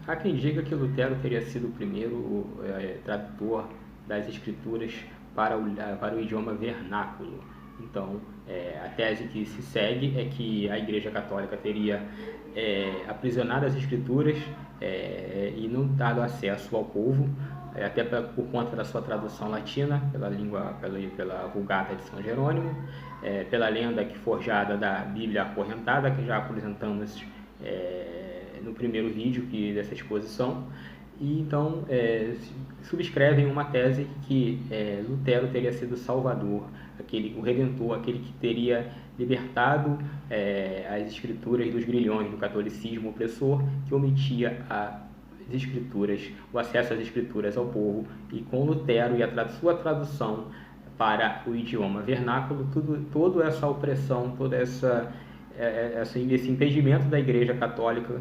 Há quem diga que Lutero teria sido o primeiro tradutor das escrituras para o idioma vernáculo. Então, a tese que se segue é que a Igreja Católica teria aprisionado as escrituras e não dado acesso ao povo, até por conta da sua tradução latina, pela Vulgata de São Jerônimo, pela lenda forjada da Bíblia acorrentada, que já apresentamos no primeiro vídeo dessa exposição. E então subscrevem uma tese que Lutero teria sido o Salvador, o Redentor, aquele que teria libertado as escrituras dos grilhões do catolicismo opressor, que omitia as escrituras, o acesso às escrituras ao povo, e com Lutero e a sua tradução para o idioma vernáculo, toda essa opressão, todo esse impedimento da Igreja Católica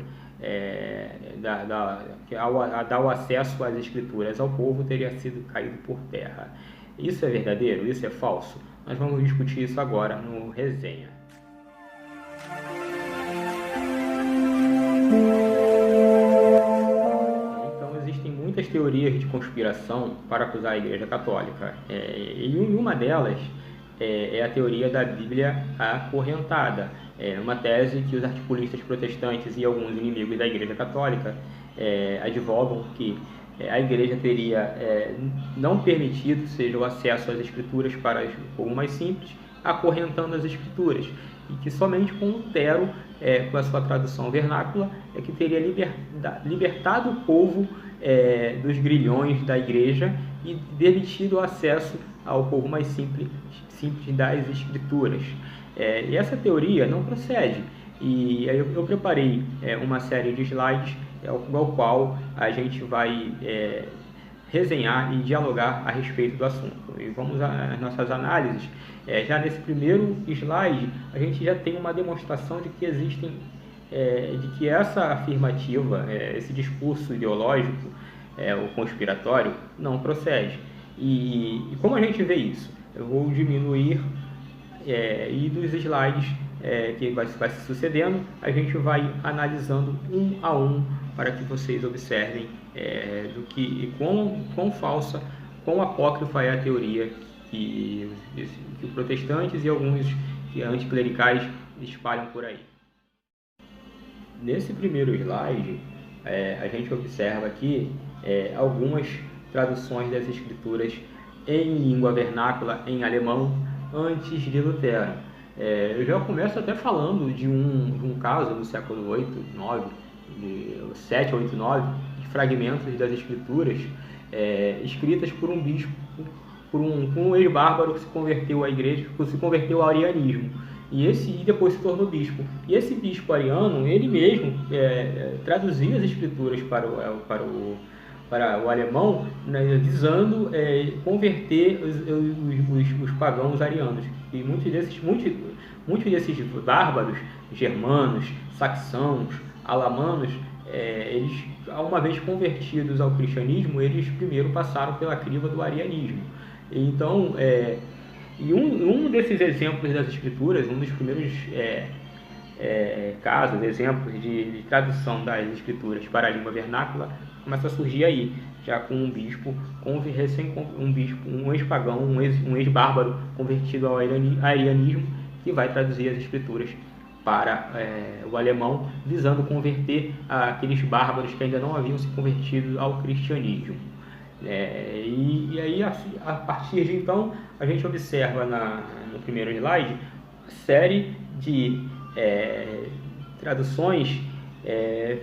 a dar o acesso às escrituras ao povo teria sido caído por terra. Isso é verdadeiro? Isso é falso? Nós vamos discutir isso agora no Resenha. Então existem muitas teorias de conspiração para acusar a Igreja Católica, e uma delas é a teoria da Bíblia acorrentada, uma tese que os articulistas protestantes e alguns inimigos da Igreja Católica advogam que a Igreja teria não permitido, seja o acesso às Escrituras para o povo mais simples, acorrentando as Escrituras, e que somente com Lutero, com a sua tradução vernácula, é que teria libertado o povo dos grilhões da Igreja e permitido o acesso ao povo mais simples das Escrituras. E essa teoria não procede, e eu preparei uma série de slides ao qual a gente vai resenhar e dialogar a respeito do assunto. E vamos às nossas análises. Já nesse primeiro slide, a gente já tem uma demonstração de que essa afirmativa, esse discurso ideológico, o conspiratório, não procede. E como a gente vê isso? Eu vou diminuir e dos slides que vai se sucedendo, a gente vai analisando um a um para que vocês observem quão falsa, quão apócrifa é a teoria que protestantes e alguns anticlericais espalham por aí. Nesse primeiro slide, a gente observa aqui algumas traduções das escrituras em língua vernácula, em alemão, antes de Lutero. Eu já começo até falando de um caso do século 8, 9, 7, 8, 9, de fragmentos das escrituras escritas por um bispo, por um ex-bárbaro que se converteu à igreja, que se converteu ao arianismo, e depois se tornou bispo. E esse bispo ariano, ele mesmo traduzia as escrituras para o alemão, né, visando converter os pagãos arianos. E muitos desses bárbaros, germanos, saxãos, alamanos, eles, uma vez convertidos ao cristianismo, eles primeiro passaram pela criva do arianismo. Então, um desses exemplos das escrituras, um dos primeiros exemplos de tradução das escrituras para a língua vernácula, começa a surgir aí, já com um bispo, um ex-pagão, um ex-bárbaro convertido ao arianismo, que vai traduzir as escrituras para o alemão, visando converter aqueles bárbaros que ainda não haviam se convertido ao cristianismo. E aí, a partir de então, a gente observa no primeiro slide uma série de traduções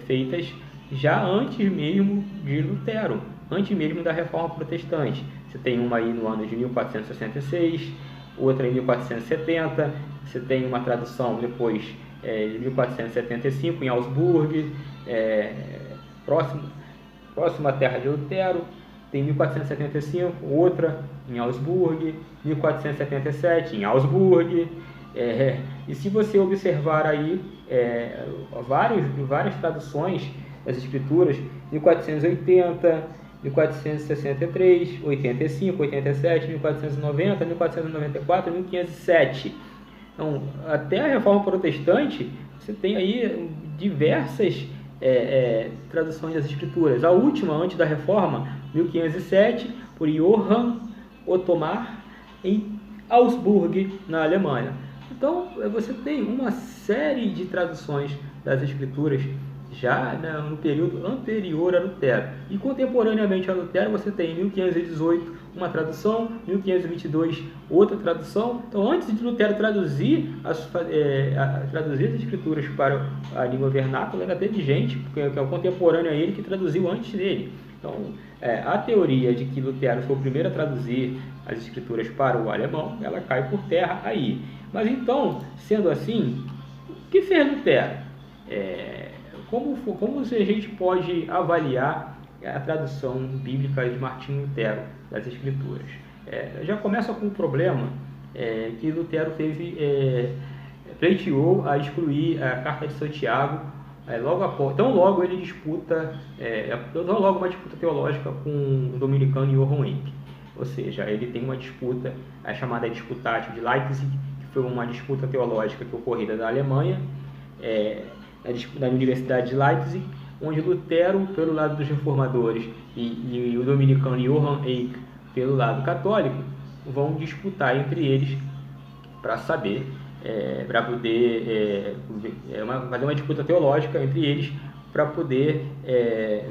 feitas já antes mesmo de Lutero, antes mesmo da Reforma Protestante. Você tem uma aí no ano de 1466, outra em 1470, você tem uma tradução depois de 1475 em Augsburg, próximo à terra de Lutero, tem 1475, outra em Augsburg, 1477 em Augsburg, e se você observar aí várias traduções das escrituras, 1480, 1463, 85, 87, 1490, 1494, 1507. Então, até a Reforma Protestante, você tem aí diversas traduções das Escrituras. A última, antes da Reforma, 1507, por Johann Ottomar, em Augsburg, na Alemanha. Então, você tem uma série de traduções das Escrituras já no período anterior a Lutero. E contemporaneamente a Lutero, você tem em 1518 uma tradução, 1522 outra tradução. Então, antes de Lutero traduzir as Escrituras para a língua vernácula, ainda teve gente, que é o contemporâneo a ele, que traduziu antes dele. Então, a teoria de que Lutero foi o primeiro a traduzir as Escrituras para o alemão, ela cai por terra aí. Mas então, sendo assim, o que fez Lutero? Como a gente pode avaliar a tradução bíblica de Martinho Lutero das Escrituras? Já começa com o problema que Lutero pleiteou a excluir a Carta de Santiago tão logo ele disputa, tão logo uma disputa teológica com o dominicano Johann Eck. Ou seja, ele tem uma disputa, a chamada Disputatio de Leipzig, que foi uma disputa teológica que ocorrida na Alemanha, na Universidade de Leipzig, onde Lutero, pelo lado dos reformadores, e o dominicano Johann Eck, pelo lado católico, vão disputar entre eles para saber, para poder fazer uma disputa teológica entre eles, para poder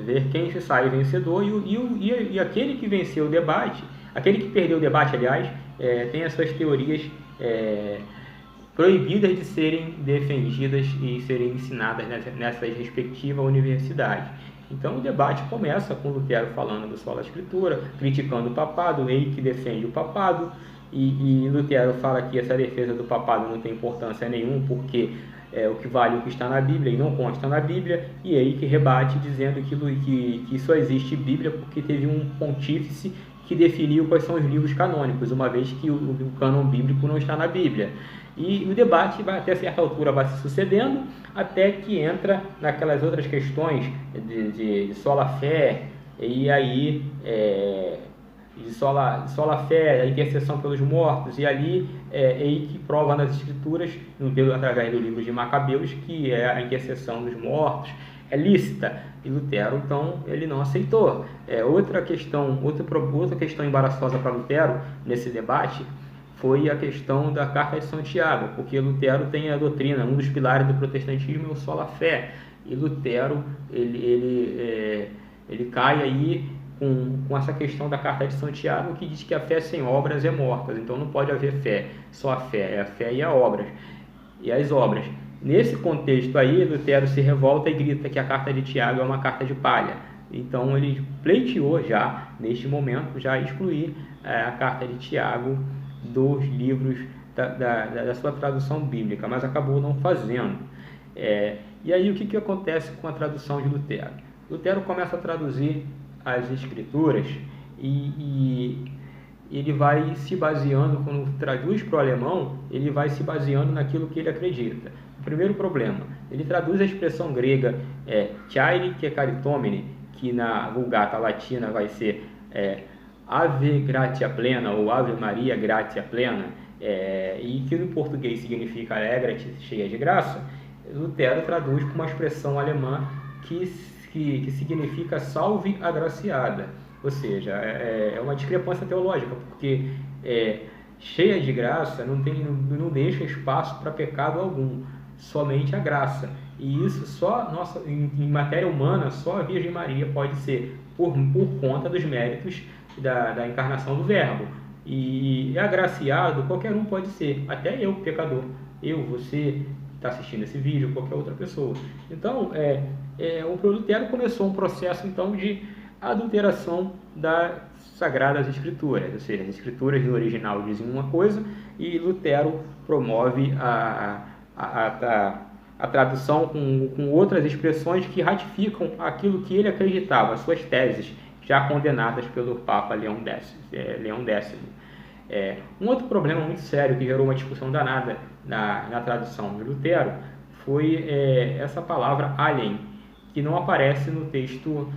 ver quem se sai vencedor, e aquele que venceu o debate, aquele que perdeu o debate, aliás, tem as suas teorias proibidas de serem defendidas e serem ensinadas nessas respectivas universidades. Então o debate começa com Lutero falando do sola escritura, criticando o papado, ele que defende o papado, e Lutero fala que essa defesa do papado não tem importância nenhuma, porque o que vale é o que está na Bíblia e não consta na Bíblia, e ele que rebate dizendo que só existe Bíblia porque teve um pontífice que definiu quais são os livros canônicos, uma vez que o cânon bíblico não está na Bíblia. E o debate até certa altura vai se sucedendo, até que entra naquelas outras questões de sola fé, e aí de sola fé, a intercessão pelos mortos, e ali que prova nas Escrituras, através do livro de Macabeus, que a intercessão dos mortos é lícita, e Lutero, então, ele não aceitou. Outra questão embaraçosa para Lutero nesse debate foi a questão da Carta de Santiago, porque Lutero tem a doutrina, um dos pilares do protestantismo é o sola fé, e Lutero ele cai aí com essa questão da Carta de Santiago, que diz que a fé sem obras é morta, então não pode haver fé, só a fé, é a fé e as obras. Nesse contexto aí, Lutero se revolta e grita que a Carta de Tiago é uma carta de palha. Então ele pleiteou já, neste momento, já excluir a Carta de Tiago dos livros da sua tradução bíblica, mas acabou não fazendo. E aí o que acontece com a tradução de Lutero? Lutero começa a traduzir as Escrituras e ele vai se baseando, quando traduz para o alemão, ele vai se baseando naquilo que ele acredita. O primeiro problema, ele traduz a expressão grega Chairi que caritomene, que na Vulgata Latina vai ser Ave Gratia Plena ou Ave Maria Gratia Plena, e que no português significa alegra-te, cheia de graça. Lutero traduz com uma expressão alemã que significa salve agraciada, ou seja, é uma discrepância teológica, porque cheia de graça não deixa espaço para pecado algum, somente a graça. E isso em matéria humana, só a Virgem Maria pode ser por conta dos méritos da encarnação do Verbo. E agraciado, qualquer um pode ser, até eu, pecador, você está assistindo esse vídeo, qualquer outra pessoa. Então, o Lutero começou um processo então de adulteração das Sagradas Escrituras, ou seja, as Escrituras no original dizem uma coisa e Lutero promove a tradução com outras expressões que ratificam aquilo que ele acreditava, suas teses já condenadas pelo Papa Leão X. Um outro problema muito sério que gerou uma discussão danada na tradução de Lutero foi essa palavra alien, que não aparece no texto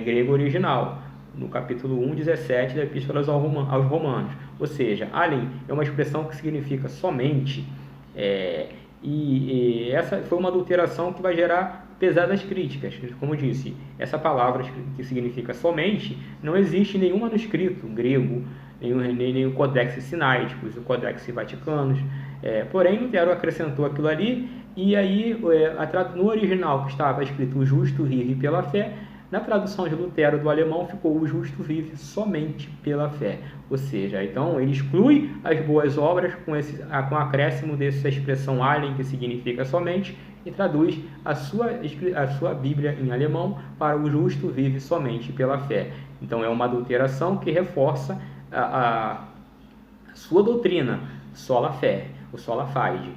grego original, no capítulo 1:17 da Epístola aos Romanos. Ou seja, alien é uma expressão que significa somente, e essa foi uma adulteração que vai gerar pesadas críticas. Como eu disse, essa palavra que significa somente, não existe em nenhum manuscrito grego, nenhum Codex Sinaíticos, o Codex Vaticanos. Porém, Lutero acrescentou aquilo ali, e aí no original que estava escrito o justo vive pela fé, na tradução de Lutero do alemão ficou o justo vive somente pela fé. Ou seja, então ele exclui as boas obras com o acréscimo dessa expressão alien, que significa somente, e traduz a sua Bíblia em alemão para o justo vive somente pela fé. Então é uma adulteração que reforça a sua doutrina, sola fé, o sola fide.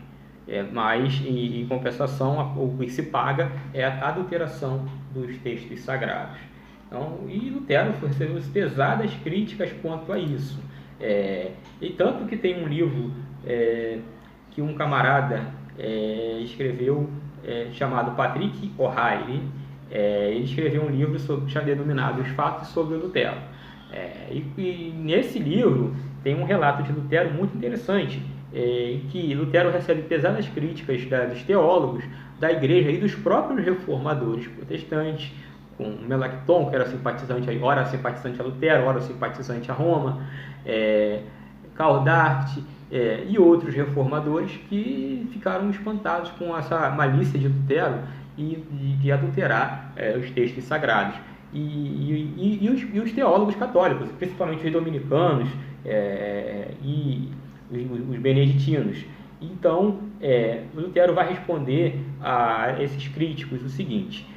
Mas, em compensação, o que se paga é a adulteração dos textos sagrados. Então, e Lutero recebeu pesadas críticas quanto a isso. E tanto que tem um livro que um camarada escreveu, chamado Patrick O'Reilly. Ele escreveu um livro denominado Os Fatos sobre Lutero. E nesse livro tem um relato de Lutero muito interessante, em que Lutero recebe pesadas críticas dos teólogos, da igreja e dos próprios reformadores protestantes, com Melanchthon, que era simpatizante, ora simpatizante a Lutero, ora simpatizante a Roma, Karl Barth, e outros reformadores que ficaram espantados com essa malícia de Lutero e de adulterar os textos sagrados. E os teólogos católicos, principalmente os dominicanos e os beneditinos. Então, Lutero vai responder a esses críticos o seguinte,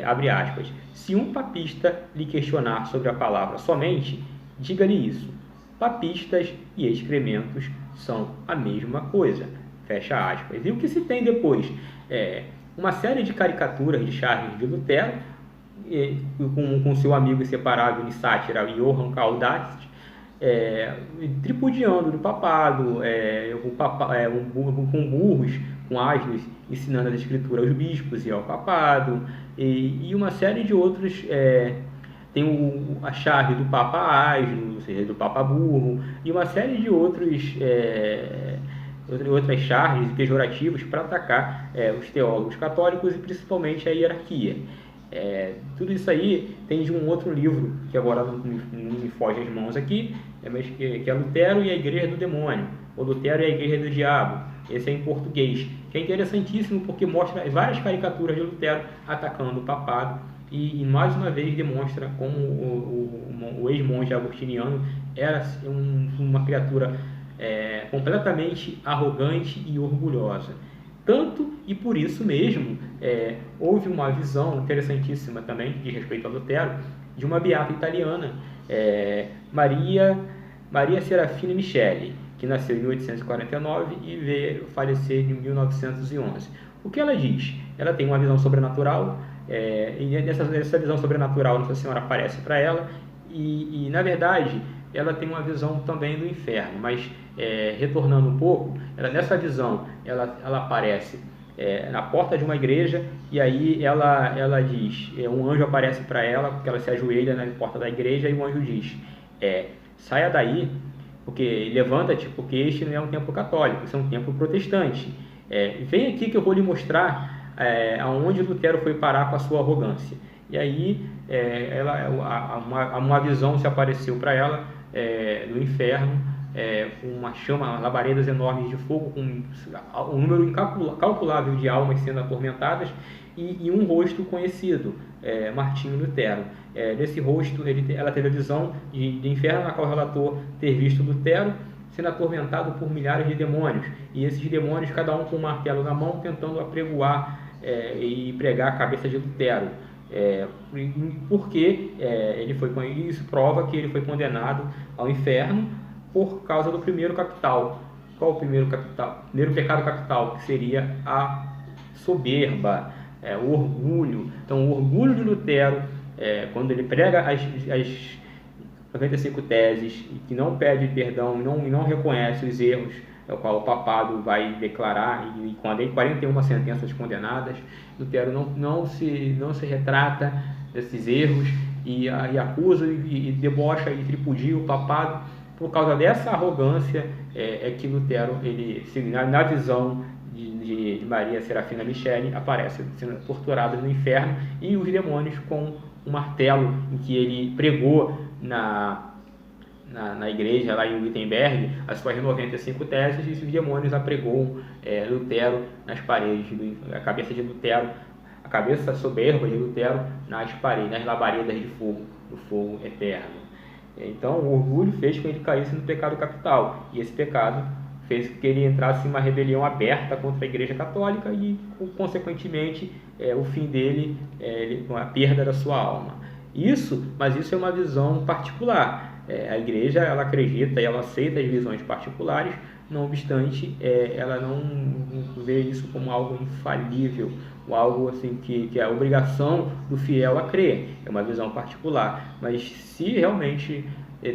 abre aspas: se um papista lhe questionar sobre a palavra somente, diga-lhe isso: papistas e excrementos são a mesma coisa, fecha aspas. E o que se tem depois? Uma série de caricaturas de charges de Lutero, com seu amigo inseparável em sátira, Johann Karl Barth, tripudiando do papado, com burros, com asnos, ensinando as escrituras aos bispos e ao papado, e uma série de outros. Tem a charge do Papa asno, ou seja, do Papa burro, e uma série de outras charges pejorativas para atacar os teólogos católicos e principalmente a hierarquia. Tudo isso aí tem de um outro livro, que agora não me foge as mãos aqui, mas que é Lutero e a Igreja do Demônio, ou Lutero e a Igreja do Diabo. Esse é em português, que é interessantíssimo porque mostra várias caricaturas de Lutero atacando o papado, e mais uma vez demonstra como o ex-monge agostiniano era uma criatura completamente arrogante e orgulhosa. Tanto e por isso mesmo, houve uma visão interessantíssima também, de respeito a Lutero, de uma beata italiana, Maria Serafina Micheli, que nasceu em 1849 e veio falecer em 1911. O que ela diz? Ela tem uma visão sobrenatural, e nessa visão sobrenatural Nossa Senhora aparece para ela, e na verdade ela tem uma visão também do inferno, mas retornando um pouco, nessa visão ela aparece na porta de uma igreja, e aí ela diz, um anjo aparece para ela, porque ela se ajoelha na porta da igreja, e o anjo diz, saia daí, porque levanta-te, porque este não é um templo católico, isso é um templo protestante. Vem aqui que eu vou lhe mostrar aonde Lutero foi parar com a sua arrogância. E aí uma visão se apareceu para ela no inferno, com uma chama, labaredas enormes de fogo, com um número incalculável de almas sendo atormentadas, e um rosto conhecido, Martinho Lutero. Nesse rosto ela teve a visão de inferno, na qual relatou ter visto Lutero sendo atormentado por milhares de demônios, e esses demônios, cada um com um martelo na mão, tentando apregoar e pregar a cabeça de Lutero. Porque isso prova que ele foi condenado ao inferno por causa do primeiro capital. Qual o primeiro capital? O primeiro pecado capital, que seria a soberba, o orgulho. Então, o orgulho de Lutero, quando ele prega as 95 teses, e que não pede perdão e não reconhece os erros, o qual o papado vai declarar, e quando tem 41 sentenças condenadas, Lutero não se retrata desses erros, e acusa e debocha e tripudia o papado. Por causa dessa arrogância que Lutero, na visão de Maria Serafina Michele aparecem sendo torturados no inferno, e os demônios com um martelo em que ele pregou na igreja lá em Wittenberg as suas 95 teses, e os demônios apregoam Lutero nas paredes, a cabeça de Lutero, a cabeça soberba de Lutero nas paredes, nas labaredas de fogo, do fogo eterno. Então o orgulho fez com que ele caísse no pecado capital, e esse pecado fez com que ele entrasse em uma rebelião aberta contra a Igreja Católica e, consequentemente, o fim dele, a perda da sua alma. Mas isso é uma visão particular. A Igreja, ela acredita e ela aceita as visões particulares, não obstante, ela não vê isso como algo infalível, ou algo assim que é a obrigação do fiel a crer. É uma visão particular, mas se realmente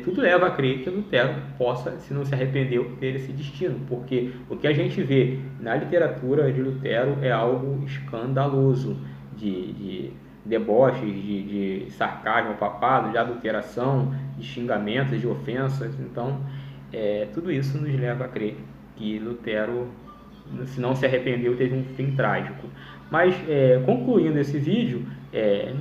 tudo leva a crer que Lutero possa, se não se arrependeu, ter esse destino, porque o que a gente vê na literatura de Lutero é algo escandaloso, de deboches, de sarcasmo ao papado, de adulteração, de xingamentos, de ofensas. Então, tudo isso nos leva a crer que Lutero, se não se arrependeu, teve um fim trágico. Mas, concluindo esse vídeo,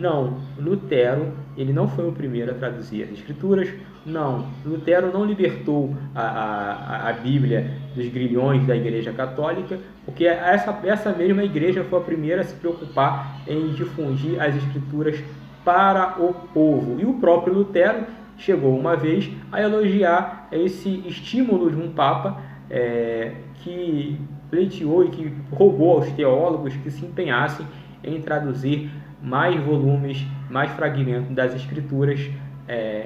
não, Lutero ele não foi o primeiro a traduzir as escrituras. Não, Lutero não libertou a Bíblia dos grilhões da Igreja Católica, porque essa mesma igreja foi a primeira a se preocupar em difundir as escrituras para o povo. E o próprio Lutero chegou uma vez a elogiar esse estímulo de um Papa que pleiteou e que rogou aos teólogos que se empenhassem em traduzir mais volumes, mais fragmentos das escrituras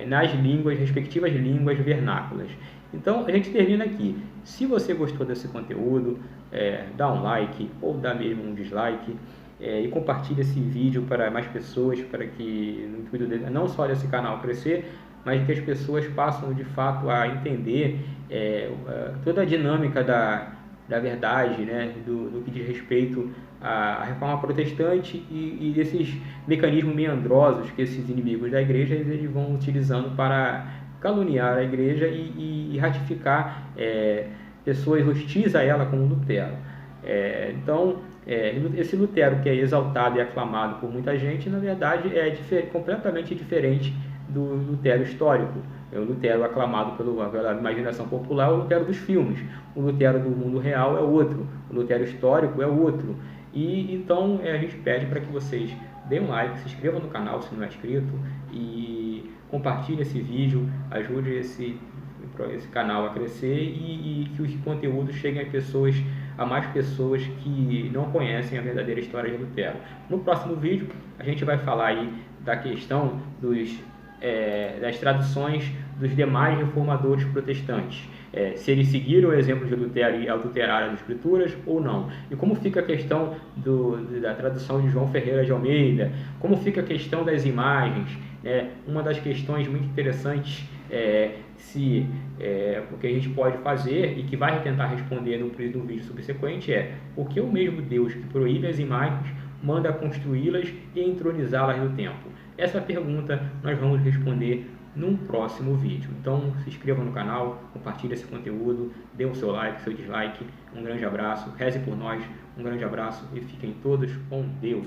nas respectivas línguas vernáculas. Então a gente termina aqui. Se você gostou desse conteúdo, dá um like ou dá mesmo um dislike, e compartilhe esse vídeo para mais pessoas, para que no intuito não só desse canal crescer, mas que as pessoas passem de fato a entender toda a dinâmica da verdade, né, do que diz respeito à reforma protestante e desses mecanismos meandrosos que esses inimigos da igreja eles vão utilizando para caluniar a igreja e ratificar pessoas hostis a ela, como Lutero. Então, esse Lutero que é exaltado e aclamado por muita gente, na verdade é completamente diferente do Lutero histórico. É o Lutero aclamado pela imaginação popular, o Lutero dos filmes. O Lutero do mundo real é outro. O Lutero histórico é outro. E então a gente pede para que vocês deem um like, se inscrevam no canal se não é inscrito e compartilhem esse vídeo, ajude esse canal a crescer e que os conteúdos cheguem a mais pessoas que não conhecem a verdadeira história de Lutero. No próximo vídeo a gente vai falar aí da questão das traduções dos demais reformadores protestantes, se eles seguiram o exemplo de Lutero e adulteraram as escrituras ou não, e como fica a questão da tradução de João Ferreira de Almeida, como fica a questão das imagens. Uma das questões muito interessantes o que a gente pode fazer e que vai tentar responder no vídeo subsequente por que o mesmo Deus que proíbe as imagens manda construí-las e entronizá-las no tempo? Essa pergunta nós vamos responder num próximo vídeo. Então se inscreva no canal, compartilhe esse conteúdo, dê o seu like, seu dislike. Um grande abraço, reze por nós, um grande abraço e fiquem todos com Deus.